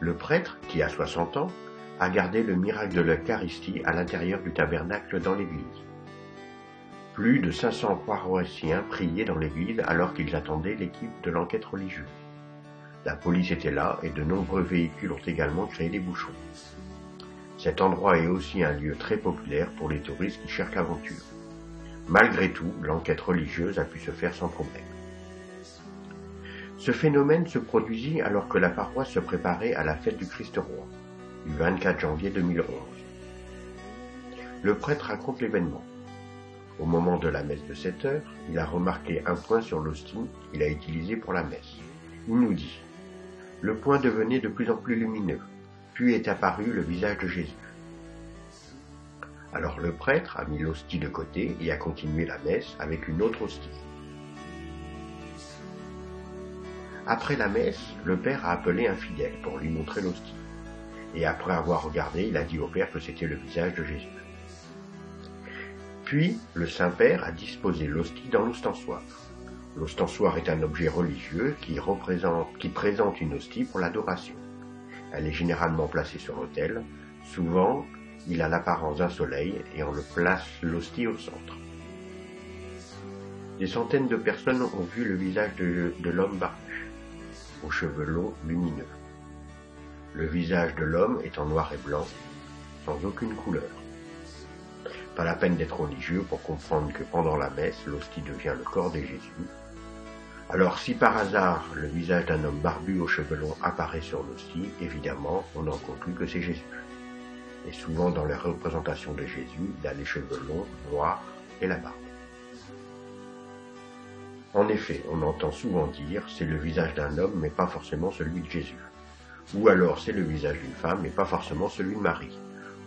Le prêtre, qui a 60 ans, a gardé le miracle de l'Eucharistie à l'intérieur du tabernacle dans l'église. Plus de 500 paroissiens priaient dans l'église alors qu'ils attendaient l'équipe de l'enquête religieuse. La police était là et de nombreux véhicules ont également créé des bouchons. Cet endroit est aussi un lieu très populaire pour les touristes qui cherchent l'aventure. Malgré tout, l'enquête religieuse a pu se faire sans problème. Ce phénomène se produisit alors que la paroisse se préparait à la fête du Christ-Roi, du 24 janvier 2011. Le prêtre raconte l'événement. Au moment de la messe de 7 heures, il a remarqué un point sur l'hostie qu'il a utilisé pour la messe. Il nous dit « Le point devenait de plus en plus lumineux, puis est apparu le visage de Jésus. » Alors le prêtre a mis l'hostie de côté et a continué la messe avec une autre hostie. Après la messe, le père a appelé un fidèle pour lui montrer l'hostie. Et après avoir regardé, il a dit au père que c'était le visage de Jésus. Puis, le Saint-Père a disposé l'hostie dans l'ostensoir. L'ostensoir est un objet religieux qui présente une hostie pour l'adoration. Elle est généralement placée sur l'autel. Souvent, il a l'apparence d'un soleil et on le place l'hostie au centre. Des centaines de personnes ont vu le visage de l'homme barbu, aux cheveux longs lumineux. Le visage de l'homme est en noir et blanc, sans aucune couleur. Pas la peine d'être religieux pour comprendre que pendant la messe, l'hostie devient le corps de Jésus. Alors si par hasard le visage d'un homme barbu aux cheveux longs apparaît sur l'hostie, évidemment on en conclut que c'est Jésus. Et souvent dans les représentations de Jésus, il a les cheveux longs, noirs et la barbe. En effet, on entend souvent dire c'est le visage d'un homme mais pas forcément celui de Jésus. Ou alors c'est le visage d'une femme mais pas forcément celui de Marie.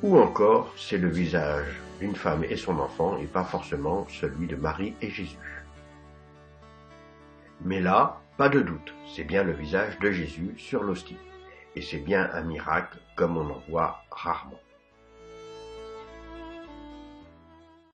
Ou encore c'est le visage d'une femme et son enfant et pas forcément celui de Marie et Jésus. Mais là, pas de doute, c'est bien le visage de Jésus sur l'hostie. Et c'est bien un miracle comme on en voit rarement.